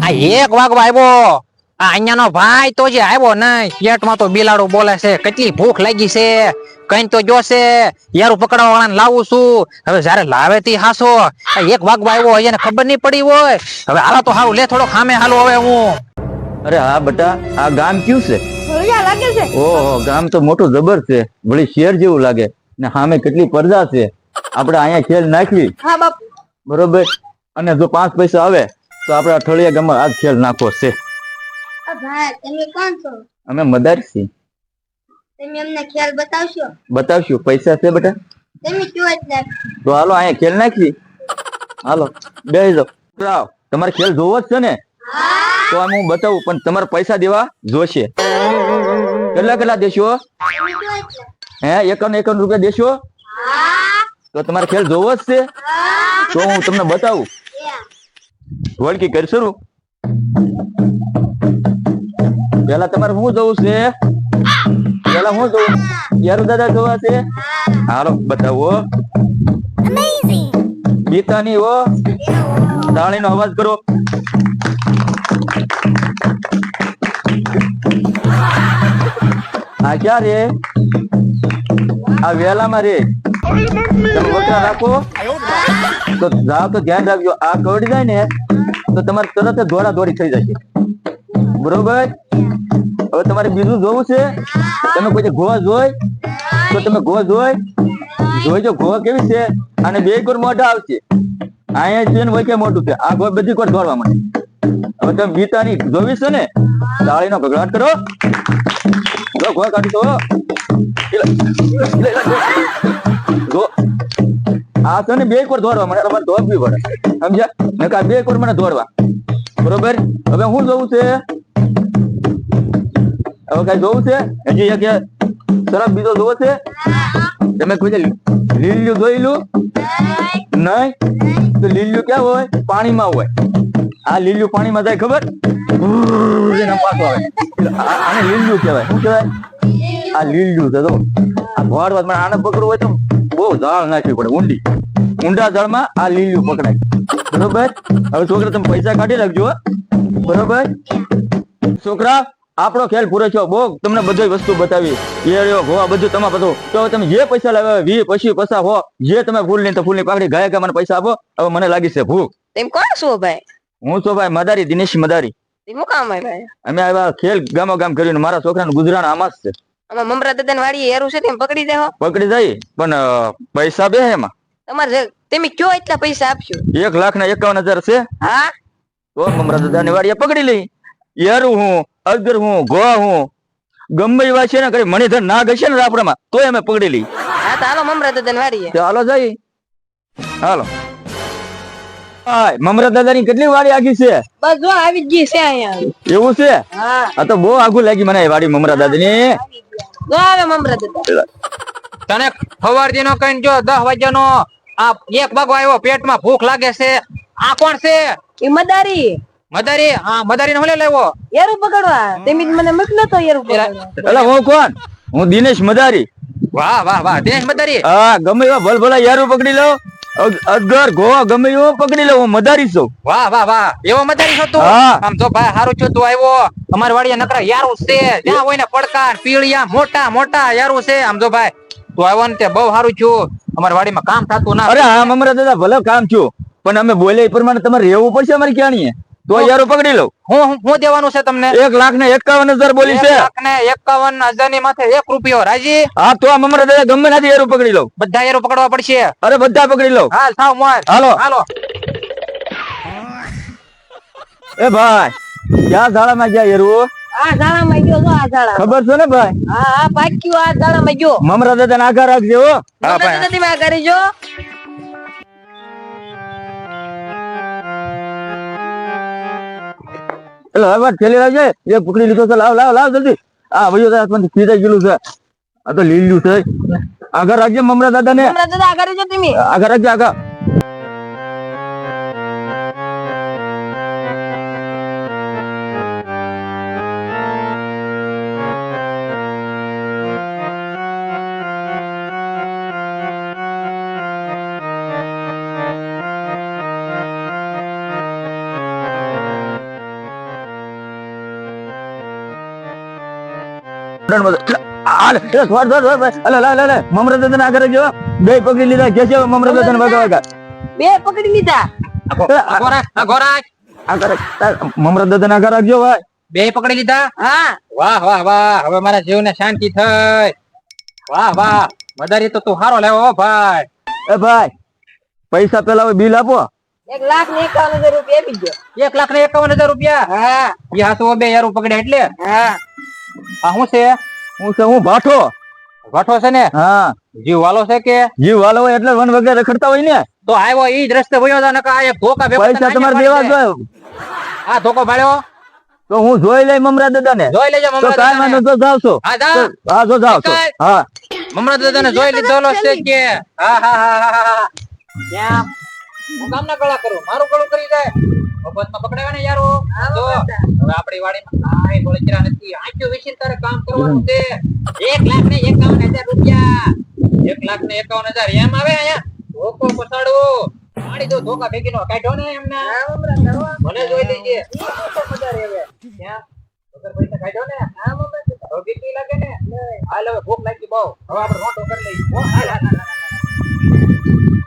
આ એક વાગવા આવ્યો. આ અહીંયાનો ભાઈ તો જે આવ્યો નહીં, પેટમાં તો બિલાડું બોલે છે. કેટલી ભૂખ લાગી છે, કઈ તો જોશે. યારું પકડવા વાળાને લાવું છું. હવે જયારે લાવે તી હાસો. આ એક વાગવા આવ્યો, એને ખબર નહીં પડી હોય. હવે હાલો તો હારું લે, થોડો ખામે હાલો હવે હું. અરે હા બટા, આ ગામ કયું છે? ભોળિયા લાગે છે. ઓહો, ગામ તો મોટું જબર છે, વળી શેર જેવું લાગે ને સામે કેટલી પડદા છે. આપણે અહીંયા ખેલ નાખવી. હા બાપ. બરોબર. અને જો 5 પૈસા આવે તો આપણે અઠવાડિયા ગામમાં આજ ખેલ નાખવો છે. ભાઈ તમે કોણ છો? અમે મદાર છીએ. તમે અમને ખ્યાલ બતાવશો? બતાવશું. પૈસા છે બેટા? તમે કયો એટલે. તો હાલો અહીંયા ખેલ નાખવી. હાલો બેસી જાઓ. તમારે ખેલ જોવો જ છે ને? તો આમ હું બતાવું, પણ તમારે પૈસા દેવા જોશે. કેટલા દેશો? હે 51 રૂપિયા દેશો? તો તમારે ખેલ જોવો જ છે? તો હું તમને બતાવું. વળકી કરશું. પેલા તમારે શું જોવું છે? પેલા શું જોવું? યાર દાદા જોવા છે? હાલો બતાવો. ગીતાની હો, તાળીનો અવાજ કરો. આ ક્યાં રે? આ વેલામાં રે. તમે બકરા રાખો તો જાવ તો ધ્યાન રાખજો. આ કવડી જાય ને તો તમારે તરત જ દોડા દોડી થઈ જશે. બરોબર. હવે તમારે બીજું જોવું છે? તમે કોઈ ગોવા જોઈ તો તમે ગોવા જોઈજો. ગોવા કેવી છે? અને 2 કોર મોઢા આવશે. અહીંયા છે ને વચ્ચે મોટું છે. આ ગોવા બધી કોર દોડવા મળે. હવે તમે ગીતાની જોવી છે ને? તાળીનો ગગડાટ કરો. ગોવા કાઢી તો આ છે ને 2 કોર દોડવા મળે. તમારે દોડવી પડે, સમજ્યા? ને કા 2 કોર મને દોડવા. બરોબર. હવે શું જોવું છે? હવે કઈ જોવું છે? હજી એક સરસ બીજો જોવો છે? તમે કોઈ લીલું જોયેલું નહીં? તો લીલું ક્યાં હોય? પાણીમાં હોય. આ લીલું પાણીમાં જાય ખબર? આને લીલું કહેવાય. શું કહેવાય? આ લીલું છે. તો આ ઘોડવા મને આને પકડવું હોય તો બહુ જાળ નાખવી પડે, ઊંડા જળમાં આ લીલું પકડાય. બરોબર. હવે છોકરા તમે પૈસા કાઢી રાખજો. બરોબર. છોકરા આપણો ખેલ પૂરો થયો. બહુ તમને બધી વસ્તુ બતાવી. એરિયો ગોવા બધું તમે બધું. તો તમે જે પૈસા લાવ્યા 20 પછી પૈસા હો, જે તમે ફૂલ ની તો ફૂલ ની પાકડી ગયા કે મને પૈસા આપો. હવે મને લાગી છે ભૂખ. તેમ કોણ છો ભાઈ? હું છો ભાઈ મદારી, દિનેશ મદારી. તેમ કામ ભાઈ? અમે આવ્યા ખેલ ગામો ગામ કરીને. મારા છોકરાનું ગુજરાન આમાં જ છે. આમાં મમરા દાદા વાડી હેરું છે, તેમ પકડી દેહો. પકડી જાય પણ પૈસા બે એમાં. તમારે તમે કયો એટલા પૈસા આપશો? 1,51,000 છે. હા તો મમરા દાદા ની વાડીએ પકડી લઈ. યારું હું અગર હું ગોવા હું ગમે એવા છે ને, કરી મણિધર ના ગશે ને રાપડામાં તો અમે પકડી લઈ. હા તો હાલો મમરા દાદા ની વાડીએ. ચાલો જઈ. હાલો. મમરા દાદા ની કેટલી વાડી આગી છે? બસ જો આવી ગઈ છે અહીંયા. એવું છે? હા. આ તો બહુ આગું લાગી મને વાડી મમરા દાદા ની. જો આવે મમરા દાદા. તને સવારથી નો કઈ જો 10 વાગ્યાનો આ 1 વાગવા આવ્યો, પેટમાં ભૂખ લાગે છે. આ કોણ છે? ઈમાનદારી મદારી. હા મદારી ને હું લાવ્યો. યારું પકડવા. તમે મને મોકલો તો યારું પકડવા. એટલે હું કોણ? હું દિનેશ મદારી. વાહ વાહ વાહ, દિનેશ મદારી. હા, ગમે એવા ભલ ભલા યારું પકડી લો. અગર ગોવા ગમે એવો પકડી લો. હું મદારી છું. વાહ વાહ વાહ, એવો મદારી છો તું? હા. આમ જો ભાઈ હારું છો તું આવ્યો. અમાર વાડીએ નકરા યારું છે. જ્યાં હોય ને પડકાર પીળિયા મોટા મોટા યારું છે. આમ જો ભાઈ તું આવ્યો ને તે બહુ સારું છું. અમાર વાડીમાં કામ થતું ના. અરે હા મમરા દાદા ભલે કામ છું, પણ અમે બોલે એ પ્રમાણે તમારે રહેવું પડશે અમારે ક્યાંની. તો યારું પકડી લો. હું દેવાનું છે તમને? 1,51,000 બોલી છે. 1,51,000 ની માથે 1 રૂપિયો રાજી. હા તો આ મમરા દાદા ગમે નથી યારું પકડી લો. બધા યારું પકડવા પડશે. અરે બધા પકડી લો. હાલ થાવ મોર. હાલો. હાલો. એ ભાઈ ક્યાં ઝાડામાં ગયા યારું? આ ઝાડામાં ગયો. જો આ ઝાડા ખબર છે ને ભાઈ? હા હા પાક્યું. આ ઝાડામાં ગયો. મમરા દાદા આગા રાખજો. હા મમરા ભાઈ. દાદા તમે આ કરી જો. એટલે હવે થેલી લાવજે. એક પકડી લીધો છે. લાવ લાવ લાવ જલ્દી. આ ભાઈઓ હાથમાંથી ખીજાઈ ગયેલું છે. આ તો લીલું છે. આગળ રાખજે મમરા દાદા ને. મમરા દાદા આ કરી જો તમે. આગળ રાખજે આગળ. મમરા દાદા આગળ જો બે પકડી લીધા કે છે મમરા દાદા વાગા બે પકડી લીધા મમરા દાદા આગળ રાખજો ભાઈ બે પકડી લીધા હા વાહ વાહ વાહ હવે મારા જીવને શાંતિ થઈ વાહ વાહ મદારી તો તું હારો લેવો હો ભાઈ એ ભાઈ પૈસા પેલા હવે બિલ આપો 1,51,000 રૂપિયા આપી દો 1,51,000 રૂપિયા હા એ હાસો બે યાર પકડ્યા એટલે હા આ શું છે હું ભાઠો ગાંઠો છે ને હા જીવ વાલો છે કે જીવ વાલો હોય એટલે વન વગર રખડતા હોય ને તો આવ્યો ઈ જ રસ્તે વયો તા નકા આ એક ધોકા ભેગો પૈસા તમારે દેવા જોઈએ આ ધોકો ભાળ્યો તો હું જોઈ લઈ મમરા દાદા ને જોઈ લેજો તો મમરા કાંઈ વાંધો દાદાને. તો જાવ છો હા જા હા જો જાવ છો હા મમરા દાદાને જોઈ લીધેલો છે કે હા હા હા હા હા ક્યાં હું કામ ના ગળા કરું મારું ગળું કરી જાય મફતમાં પકડાવે ને યારો જો હવે આપણી વાડીમાં કાંઈ બળતરા નથી આંખ્યો વિશે તારે કામ કરવાનું છે 1,51,000 રૂપિયા 1,51,000 એમ આવે અહીંયા ધોકો પસાડવો પાડી દો ધોકા ભેગી નો કાઢ્યો ને એમને મને જોઈ લેજે ક્યાં વગર પૈસા કાઢ્યો ને હવે બીક લાગે ને હાલ હવે ભૂખ લાગી બહુ હવે આપણે રોટો કરી લઈએ હાલ હાલ હાલ